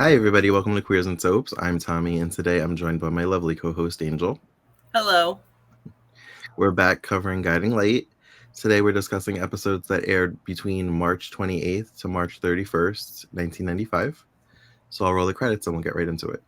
Hi, everybody. Welcome to Queers and Soaps. I'm Tommy, and today I'm joined by my lovely co-host, Angel. Hello. We're back covering Guiding Light. Today we're discussing episodes that aired between March 28th to March 31st, 1995. So I'll roll the credits and we'll get right into it.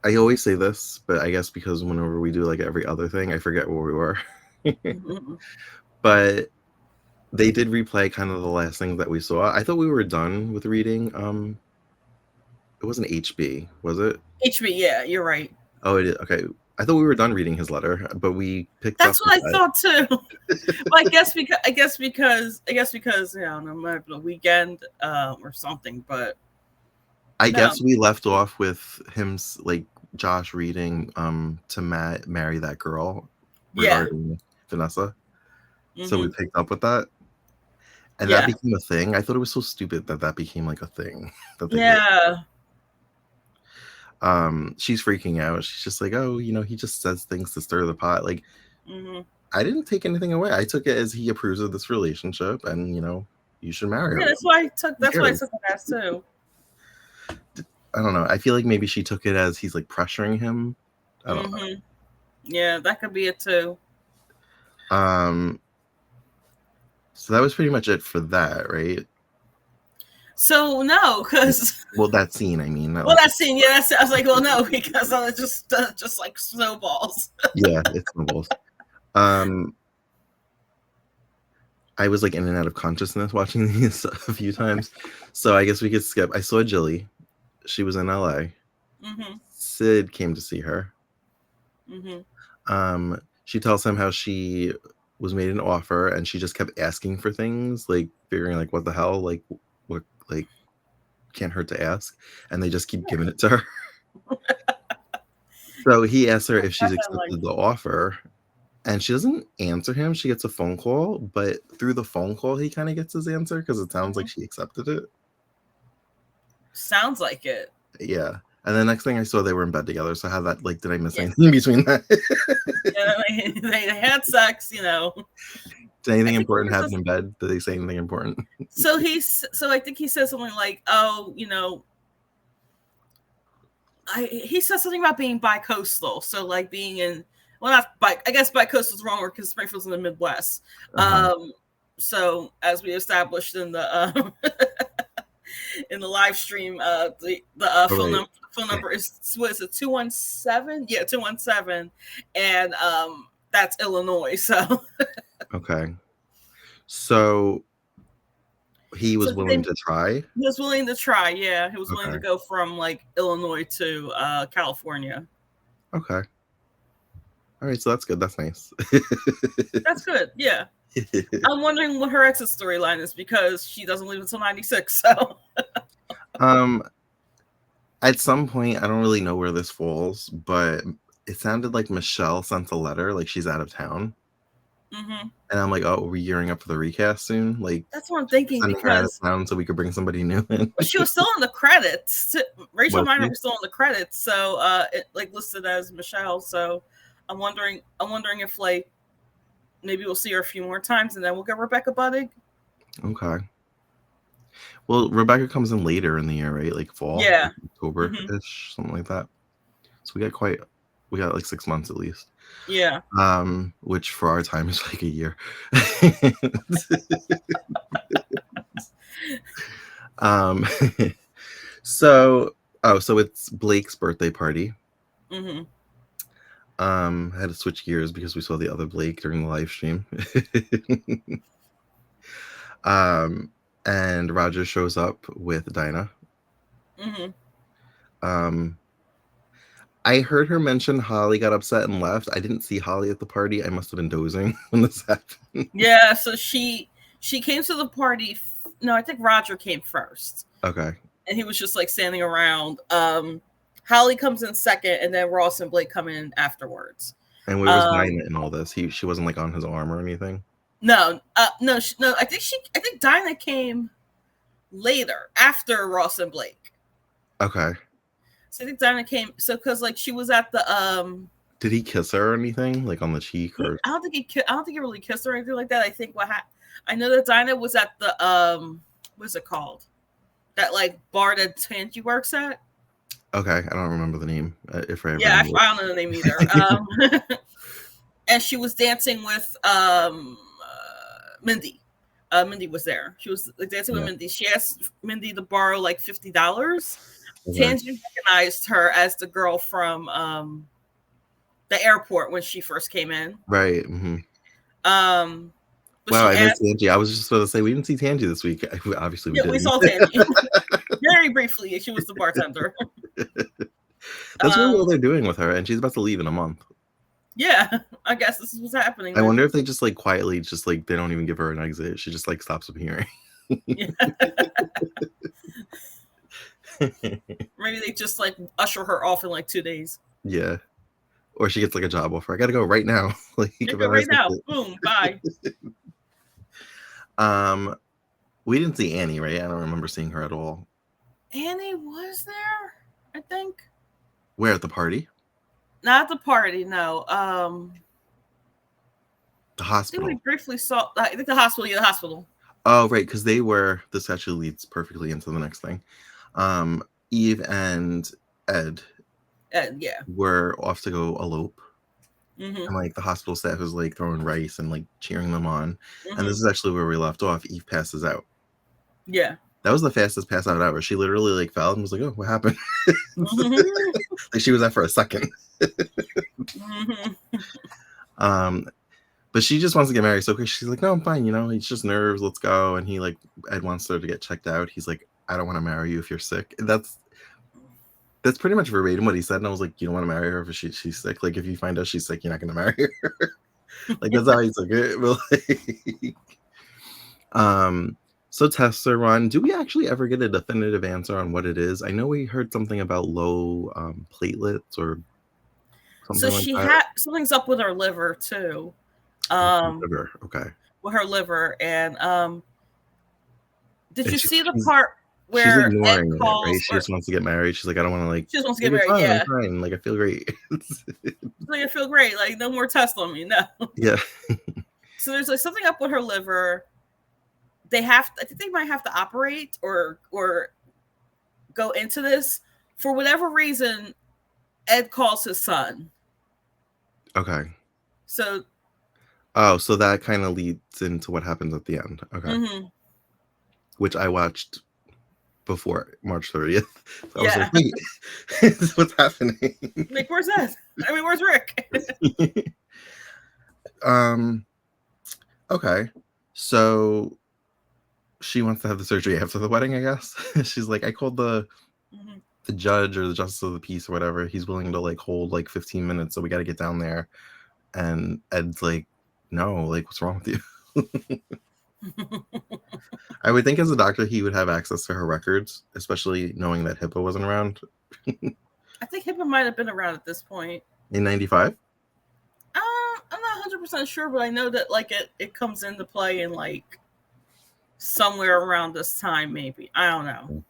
I always say this, but I guess because whenever we do like every other thing, I forget where we were. But they did replay kind of the last things that we saw. I thought we were done with reading. It wasn't HB, was it? HB, yeah, you're right. Oh, it is. Okay. I thought we were done reading his letter, but we picked up. That's what I thought too. Well, I guess because no matter the weekend or something, but I guess we left off with him like Josh reading to Matt marry that girl regarding Vanessa. So we picked up with that. And that became a thing. I thought it was so stupid that became like a thing. That they did. She's freaking out. She's just like, oh, he just says things to stir the pot. Like, I didn't take anything away. I took it as he approves of this relationship, and you should marry him. Yeah, that's why I took it as too. I don't know. I feel like maybe she took it as he's like pressuring him. I don't know. Yeah, that could be it too. So that was pretty much it for that, right? So no, because that scene. I mean, that scene. Yeah, I was like, well, no, because it's just like snowballs. Yeah, it's snowballs. I was like in and out of consciousness watching these a few times, so I guess we could skip. I saw Jilly. She was in LA. Sid came to see her. She tells him how she was made an offer and she just kept asking for things, like figuring like what the hell, like what, like can't hurt to ask, and they just keep giving it to her. So he asks her if she's accepted the offer, and she doesn't answer him. She gets a phone call, but through the phone call he kind of gets his answer because it sounds like she accepted it. Sounds like it. Yeah. And the next thing I saw, they were in bed together. So how that, like, did I miss anything between that? Yeah, they had sex, Did anything important happen in bed? Did they say anything important? So I think he said something like, oh, he said something about being bi-coastal. So like being in, well, not I guess bi-coastal is wrong because Springfield's in the Midwest. So as we established in the in the live stream, the phone number is 217? Yeah, 217, and that's Illinois. So okay, so he was willing to try. He was willing to try. Yeah, he was willing to go from like Illinois to California. Okay. All right, so that's good. That's nice. That's good. Yeah. I'm wondering what her exit storyline is because she doesn't leave until 96. So, at some point, I don't really know where this falls, but it sounded like Michelle sent a letter, like she's out of town. And I'm like, oh, are we gearing up for the recast soon? Like, that's what I'm thinking because her out of town so we could bring somebody new in. She was still in the credits. Rachel Miner was still in the credits, so it like listed as Michelle. So I'm wondering if like maybe we'll see her a few more times and then we'll get Rebecca Budig. Okay. Well, Rebecca comes in later in the year, right? Like fall, yeah, like October-ish, something like that. So we got like 6 months at least. Yeah. Which for our time is like a year. So it's Blake's birthday party. I had to switch gears because we saw the other Blake during the live stream. And Roger shows up with Dinah. I heard her mention Holly got upset and left. I didn't see Holly at the party. I must have been dozing when this happened. Yeah, so she came to the party. No, I think Roger came first. Okay. And he was just like standing around. Holly comes in second, and then Ross and Blake come in afterwards. And where was Dinah in all this? She wasn't like on his arm or anything. No. I think Dinah came later after Ross and Blake. Okay. So I think Dinah came. So because like she was at the Did he kiss her or anything, like on the cheek or? I don't think I don't think he really kissed her or anything like that. I think I know that Dinah was at the what's it called? That like bar that Tangy works at. Okay, I don't remember the name. If I ever I don't know the name either. And she was dancing with Mindy. Mindy was there. She was like, dancing with Mindy. She asked Mindy to borrow like $50. Okay. Tangy recognized her as the girl from the airport when she first came in. Right. Mm-hmm. Wow, I missed Tangy. I was just supposed to say we didn't see Tangy this week. Obviously, we didn't. We saw Tangy very briefly. She was the bartender. That's really what they're doing with her, and she's about to leave in a month. Yeah, I guess this is what's happening. I wonder if they just like quietly, just like they don't even give her an exit. She just like stops appearing. Maybe they just like usher her off in like 2 days. Yeah, or she gets like a job offer. I gotta go right now. Like go right now. Boom, bye. We didn't see Annie, right? I don't remember seeing her at all. Annie was there, I think. Where, at the party? Not the party, no. The hospital. I think we briefly saw. I think the hospital. Yeah, the hospital. Oh, right, because they were. This actually leads perfectly into the next thing. Eve and Ed. Were off to go elope. Mm-hmm. And like the hospital staff is like throwing rice and like cheering them on. Mm-hmm. And this is actually where we left off. Eve passes out. Yeah. That was the fastest pass out ever. She literally like fell and was like, "Oh, what happened?" Mm-hmm. Like she was out for a second. Mm-hmm. But she just wants to get married. So she's like, "No, I'm fine. You know, it's just nerves. Let's go." And he like, Ed wants her to get checked out. He's like, "I don't want to marry you if you're sick." And that's pretty much verbatim what he said. And I was like, "You don't want to marry her if she's sick. Like if you find out she's sick, you're not going to marry her." Like that's how he took it. But like, so Tessa, Ron, do we actually ever get a definitive answer on what it is? I know we heard something about low platelets or something. So she had something's up with her liver too. Liver, okay. With her liver, and did you see the part where she's ignoring it, right? She just wants to get married. She's like, I don't want to like. She just wants to get married. Fine, yeah, I'm fine. Like I feel great. Like I feel great. Like no more tests on me. No. Yeah. So there's like something up with her liver. I think they might have to operate or go into this for whatever reason. Ed calls his son. Okay. So. Oh, so that kind of leads into what happens at the end. Okay. Mm-hmm. Which I watched before March 30th. So I was like, wait, what's happening? Like, where's Ed? I mean, where's Rick? Okay. So she wants to have the surgery after the wedding, I guess. She's like, I called the judge or the justice of the peace or whatever. He's willing to like hold like 15 minutes. So we got to get down there. And Ed's like, no, like, what's wrong with you? I would think as a doctor, he would have access to her records, especially knowing that HIPAA wasn't around. I think HIPAA might have been around at this point. In 95? I'm not 100% sure, but I know that like it comes into play in like somewhere around this time, maybe. I don't know.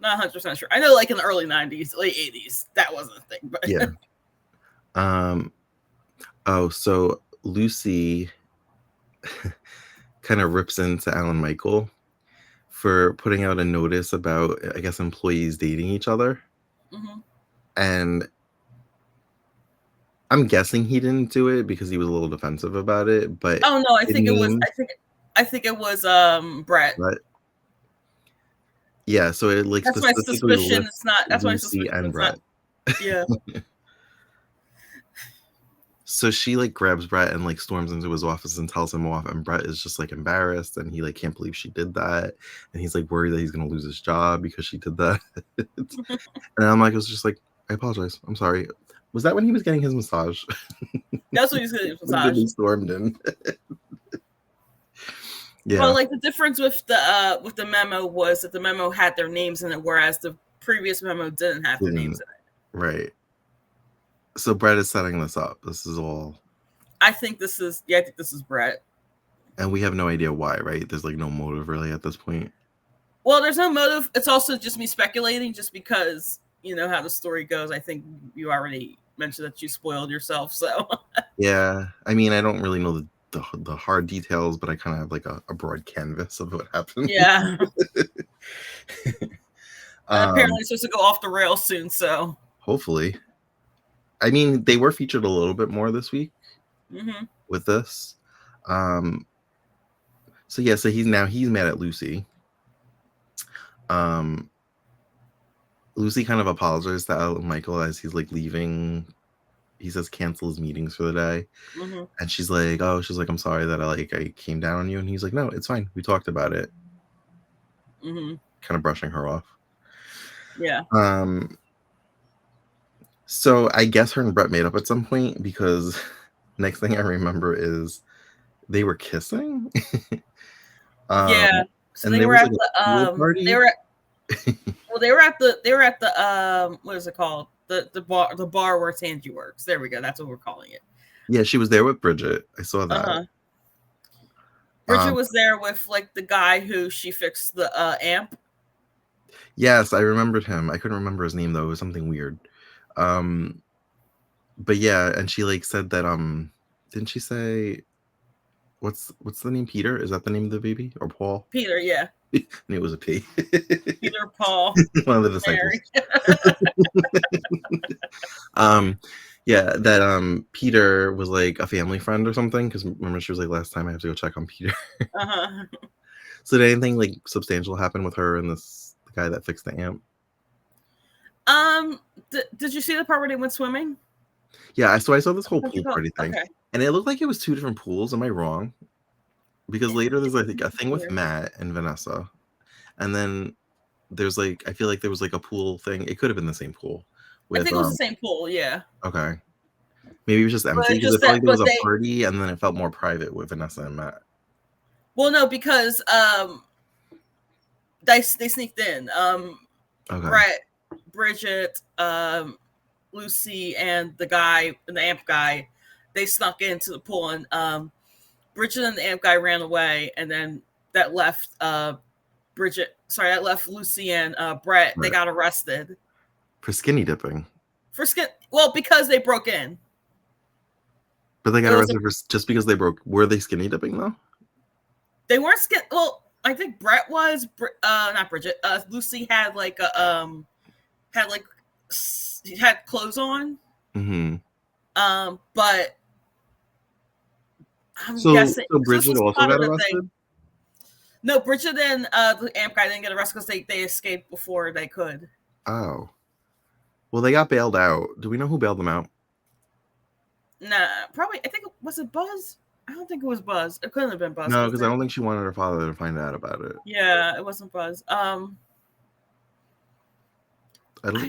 Not 100% sure. I know like in the early 90s, late 80s, that wasn't a thing. But yeah. Oh, so Lucy kind of rips into Alan Michael for putting out a notice about, I guess, employees dating each other. Mm-hmm. And I'm guessing he didn't do it because he was a little defensive about it. But oh no, I think it was Brett. Yeah, so it like that's my suspicion. It's not. That's my suspicion. And Brett. Yeah. So she like grabs Brett and like storms into his office and tells him off, and Brett is just like embarrassed and he like can't believe she did that, and he's like worried that he's gonna lose his job because she did that. And I'm like, it was just like, I apologize, I'm sorry. Was that when he was getting his massage? That's when he was getting his massage. He stormed in. Yeah. Well, like the difference with the memo was that the memo had their names in it, whereas the previous memo didn't have their names in it. Right. So Brett is setting this up. This is all. I think this is Brett. And we have no idea why, right? There's like no motive really at this point. Well, there's no motive. It's also just me speculating, just because you know how the story goes. I think you already mentioned that you spoiled yourself. So yeah, I mean, I don't really know the hard details, but I kind of have like a broad canvas of what happened. Yeah. Apparently it's supposed to go off the rails soon, so hopefully. I mean, they were featured a little bit more this week with this. So yeah, so he's mad at Lucy. Lucy kind of apologized to Michael as he's like leaving. He says cancel his meetings for the day. And she's like, I'm sorry that I came down on you. And he's like, no, it's fine. We talked about it. Kind of brushing her off. Yeah. So I guess her and Brett made up at some point, because next thing I remember is they were kissing. Yeah. So they were at the what is it called? The bar where Tangy works. There we go. That's what we're calling it. Yeah, she was there with Bridget. I saw that. Bridget was there with like the guy who she fixed the amp. Yes, I remembered him. I couldn't remember his name though. It was something weird. But yeah, and she like said that didn't she say what's the name? Peter? Is that the name of the baby? Or Paul? Peter, yeah. I knew it was a P. Peter, Paul. One of the disciples. Yeah, that Peter was like a family friend or something, because remember she was like, last time I have to go check on Peter. So did anything like substantial happen with her and the guy that fixed the amp? Did you see the part where they went swimming? Yeah, so I saw this whole pool party thing, and it looked like it was two different pools. Am I wrong? Because later there's like a thing with Matt and Vanessa, and then there's like, I feel like there was like a pool thing. It could have been the same pool. I think it was the same pool, yeah. Okay. Maybe it was just empty, because it felt like there was a party, and then it felt more private with Vanessa and Matt. Well, no, because they sneaked in. Brett, Bridget, Lucy, and the guy, and the amp guy, they snuck into the pool, and Bridget and the amp guy ran away, and then that left that left Lucy and Brett. Right. They got arrested for skinny dipping. Well, because they broke in. But they got arrested just because they broke. Were they skinny dipping though? They weren't Well, I think Brett was. Not Bridget. Lucy had like a had clothes on. But I'm guessing. So Bridget also got arrested? No, Bridget and the amp guy didn't get arrested because they escaped before they could. Oh. Well, they got bailed out. Do we know who bailed them out? Nah, probably. I think was it Buzz? I don't think it was Buzz. It couldn't have been Buzz. No, because I don't think she wanted her father to find out about it. Yeah, it wasn't Buzz. I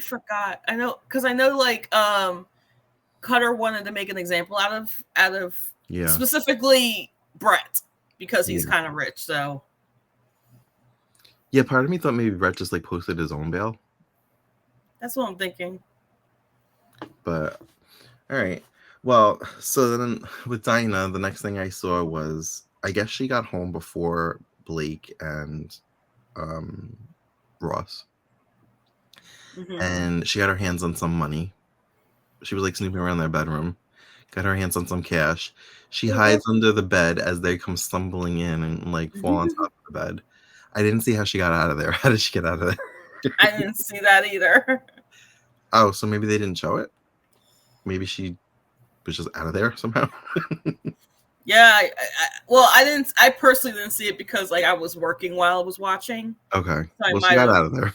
forgot. I know because I know like Cutter wanted to make an example out of specifically Brett because he's kind of rich. So yeah, part of me thought maybe Brett just like posted his own bail. That's what I'm thinking. But all right. Well, so then with Dinah, the next thing I saw was, I guess she got home before Blake and Ross. And she got her hands on some money. She was like snooping around their bedroom, got her hands on some cash. She hides under the bed as they come stumbling in and like fall on top of the bed. I didn't see how she got out of there. How did she get out of there? I didn't see that either. Oh, so maybe they didn't show it? Maybe she was just out of there somehow? Yeah, I personally didn't see it because like I was working while I was watching. Okay. So she got out of there.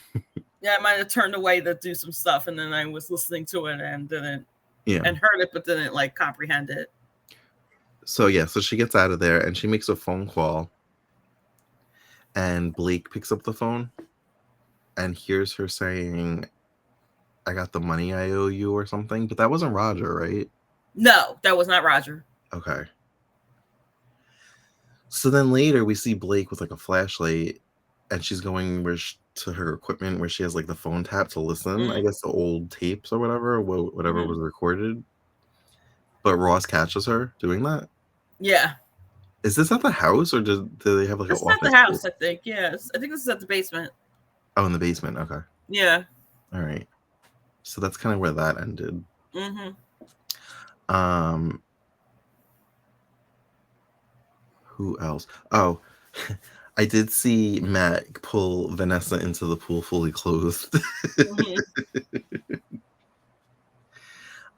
Yeah, I might have turned away to do some stuff, and then I was listening to it and didn't and heard it, but didn't like comprehend it. So so she gets out of there and she makes a phone call, and Blake picks up the phone and hears her saying, "I got the money I owe you," or something. But that wasn't Roger, right? No, that was not Roger. Okay. So then later we see Blake with like a flashlight, and she's going to her equipment where she has like the phone tap to listen. I guess the old tapes or whatever was recorded. But Ross catches her doing that. Yeah. Is this at the house, or do they have like an office? It's at the house, I think. Yes, I think this is at the basement. Oh, in the basement. Okay. Yeah. All right. So that's kind of where that ended. Who else? Oh, I did see Matt pull Vanessa into the pool fully clothed.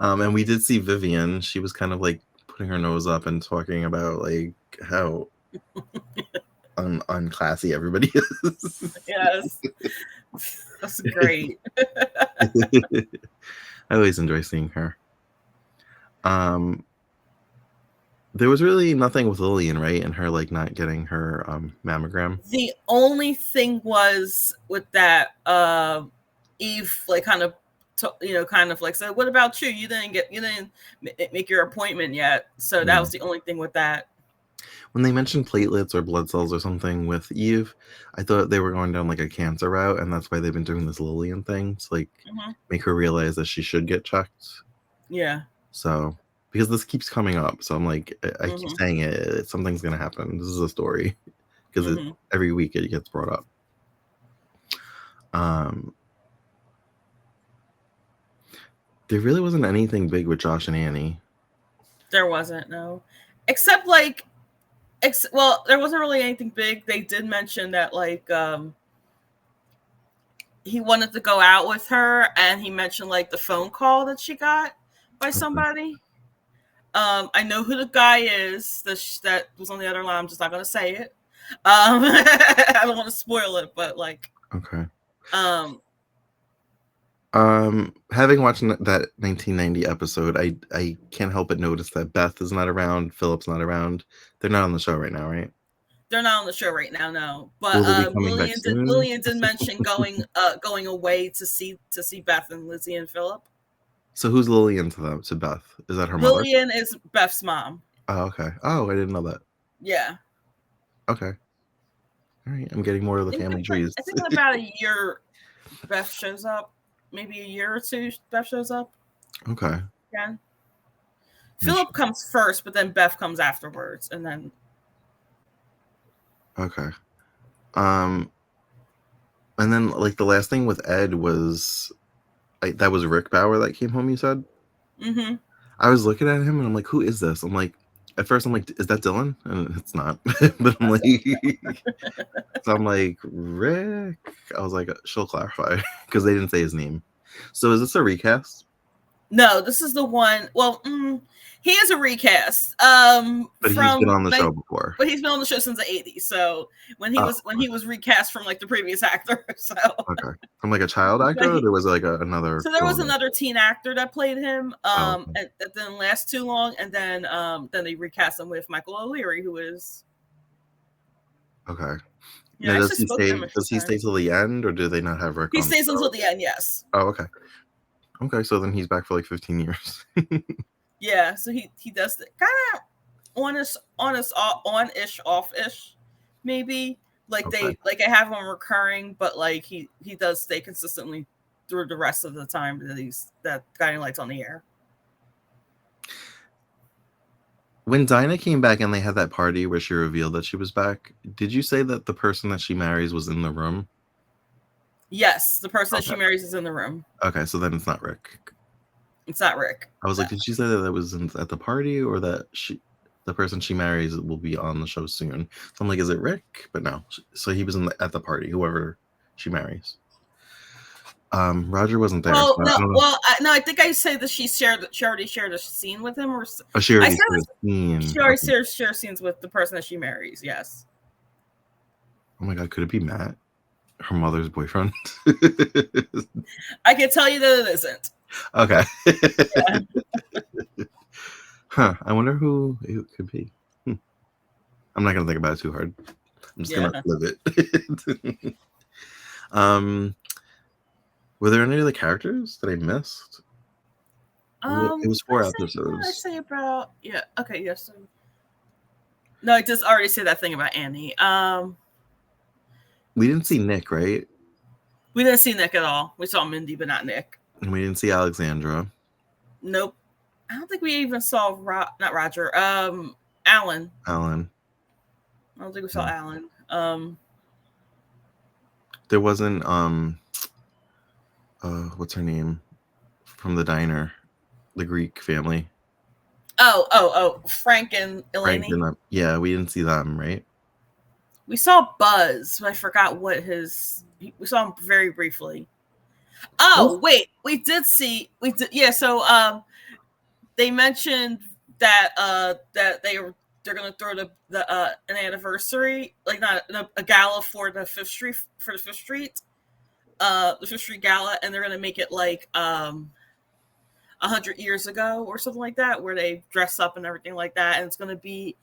And we did see Vivian. She was kind of like putting her nose up and talking about like how unclassy everybody is. Yes. That's great. I always enjoy seeing her. There was really nothing with Lillian, right? And her like not getting her mammogram. The only thing was with that Eve like kind of kind of like said, what about you? You didn't make your appointment yet. So that was the only thing with that. When they mentioned platelets or blood cells or something with Eve, I thought they were going down like a cancer route, and that's why they've been doing this Lillian thing to like make her realize that she should get checked. Yeah. So because this keeps coming up, so I'm like, I keep saying it. Something's gonna happen. This is a story because every week it gets brought up. There really wasn't anything big with Josh and Annie. There wasn't, no, except like. Well, there wasn't really anything big. They did mention that like he wanted to go out with her, and he mentioned like the phone call that she got by somebody. I know who the guy is that was on the other line. I'm just not going to say it. I don't want to spoil it, but like okay. Having watched that 1990 episode, I can't help but notice that Beth is not around, Philip's not around. They're not on the show right now, right? They're not on the show right now, no. But Lillian did mention going away to see Beth and Lizzie and Philip. So who's Lillian to Beth? Is that her mother? mother? Lillian is Beth's mom. Oh, okay. Oh, I didn't know that. Yeah. Okay. All right. I'm getting more of the family trees. I think in about a year, Beth shows up. Maybe a year or two, Beth shows up. Okay. Yeah. Philip comes first, but then Beth comes afterwards, and then. Okay. And then like the last thing with Ed was, that was Rick Bauer that came home. You said. I was looking at him and I'm like, who is this? I'm like, at first I'm like, is that Dylan? And it's not. But I'm like, so I'm like, Rick. I was like, she'll clarify because they didn't say his name. So is this a recast? No, this is the one. Well, he is a recast. But he's been on the show before. But he's been on the show since the 80s. So when he was recast from like the previous actor. So okay, from like a child actor, or there was like another. So there was another teen actor that played him. And that didn't last too long, and then they recast him with Michael O'Leary, who is. Okay. Yeah, now, does he stay till the end, or do they not have Rick? He stays until the end. Yes. Oh, okay. Okay, so then he's back for like 15 years. Yeah, so he does kind of on-ish, off-ish, maybe. Like I have him recurring, but like he does stay consistently through the rest of the time that Guiding Light's on the air. When Dinah came back and they had that party where she revealed that she was back, did you say that the person that she marries was in the room? Yes, the person that she marries is in the room. Okay, so then it's not Rick. It's not Rick. I was like, did she say that was at the party, or that the person she marries will be on the show soon? So I'm like, is it Rick? But no. So he was at the party, whoever she marries. Roger wasn't there. Well, so I think I say that she already shared a scene with him, or she already shared a scene. She already shares scenes with the person that she marries. Yes. Oh my God, could it be Matt, her mother's boyfriend? I can tell you that it isn't. Okay. Yeah. Huh. I wonder who it could be. I'm not gonna think about it too hard. I'm just gonna live it. Were there any other characters that I missed? It was 4 episodes. What did I say about? Yeah. Okay. Yes. No, I just already said that thing about Annie. We didn't see Nick, right? We didn't see Nick at all. We saw Mindy, but not Nick. And we didn't see Alexandra. Nope. I don't think we even saw not Roger. Alan. I don't think we saw Alan. There wasn't what's her name? from the diner, the Greek family. Oh, Frank and Frank Eleni. and yeah, we didn't see them, right? We saw Buzz, but I forgot what his. We saw him very briefly. Oh wait, we did. Yeah. So they mentioned that they're gonna throw an anniversary, like not a gala for the Fifth Street the Fifth Street Gala, and they're gonna make it like 100 years ago or something like that, where they dress up and everything like that, and it's gonna be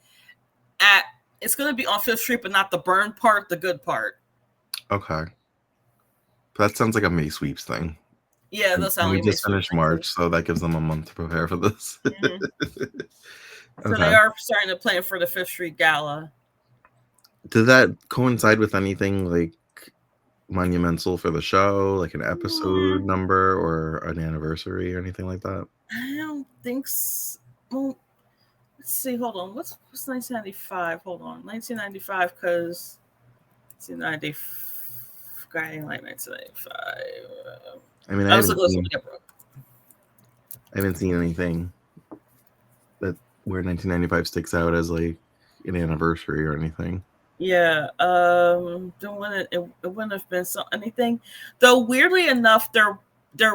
on Fifth Street, but not the burn part, the good part. Okay, that sounds like a May sweeps thing. Yeah, that sounds like we just finished March, so that gives them a month to prepare for this. Mm-hmm. So they are starting to plan for the Fifth Street Gala. Did that coincide with anything like monumental for the show, like an episode number or an anniversary or anything like that? I don't think so. Well, let's see. Hold on. What's 1995? Hold on. 1995, because 1990 Guiding Light 1995. I mean, I haven't seen anything that where 1995 sticks out as like an anniversary or anything. Yeah, it wouldn't have been anything. Though weirdly enough, there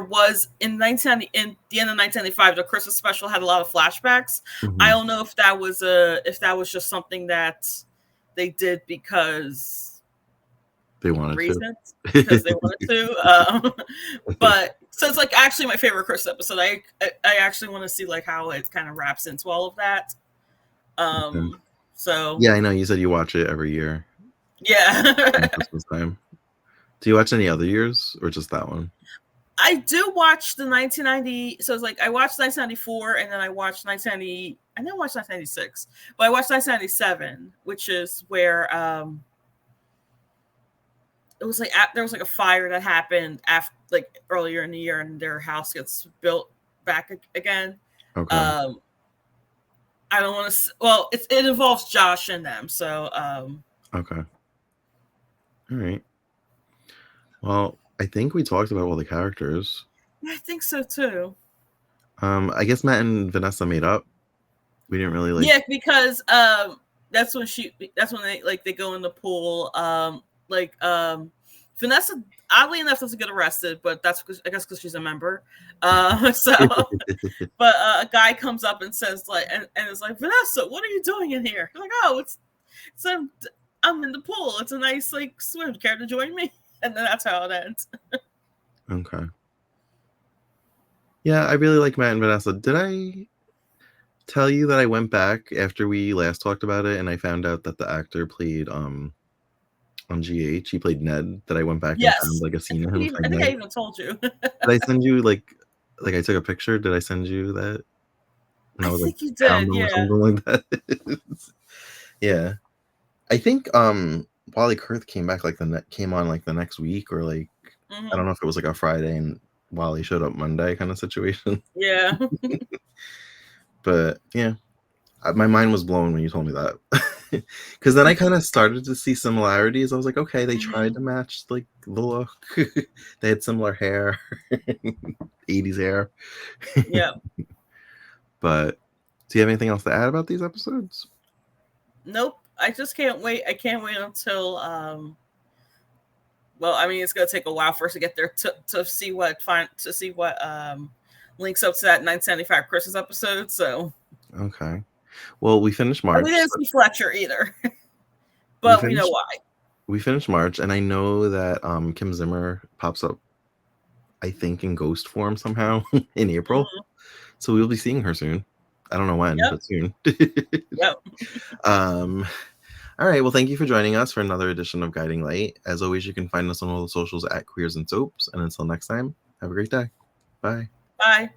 was in the end of 1995, the Christmas special had a lot of flashbacks. Mm-hmm. I don't know if that was just something that they did because they wanted to. But so it's like actually my favorite Christmas episode. I actually want to see like how it kind of wraps into all of that. Okay. So yeah, I know you said you watch it every year. Yeah. Christmas time. Do you watch any other years or just that one? I do watch the 1990. So it's like I watched 1994 and then I watched 1990. I didn't watch 1996, but I watched 1997, which is where it was like there was like a fire that happened after like earlier in the year, and their house gets built back again. Okay. I don't want to. Well, it involves Josh and them. So. Okay. All right. Well, I think we talked about all the characters. I think so too. I guess Matt and Vanessa made up. We didn't really like. Yeah, because that's when they go in the pool. Vanessa, oddly enough, doesn't get arrested, but that's because she's a member. But a guy comes up and says like, and it's like, Vanessa, what are you doing in here? I'm like, oh, I'm in the pool. It's a nice like swim. Care to join me? And then that's how it ends. Okay. Yeah, I really like Matt and Vanessa. Did I tell you that I went back after we last talked about it and I found out that the actor played on GH, he played Ned, that I went back and found like a scene of him. I think I even told you. Did I send you like I took a picture? Did I send you that? And I think you did, yeah. Or something like that. Yeah. I think Wally Kurth came back came on like the next week, or like I don't know if it was like a Friday and Wally showed up Monday kind of situation. Yeah. But yeah, my mind was blown when you told me that, because then I kind of started to see similarities. I was like, okay, they tried to match like the look. They had similar hair, 80s hair. Yeah. But do you have anything else to add about these episodes? Nope. I just can't wait. I can't wait until well, I mean, it's gonna take a while for us to get there to see what links up to that 1975 Christmas episode. So okay. Well, we finished March. We didn't see Fletcher either. But we know why. We finished March, and I know that Kim Zimmer pops up, I think, in ghost form somehow in April. Mm-hmm. So we'll be seeing her soon. I don't know when, but soon. Yep. All right. Well, thank you for joining us for another edition of Guiding Light. As always, you can find us on all the socials at Queers and Soaps. And until next time, have a great day. Bye. Bye.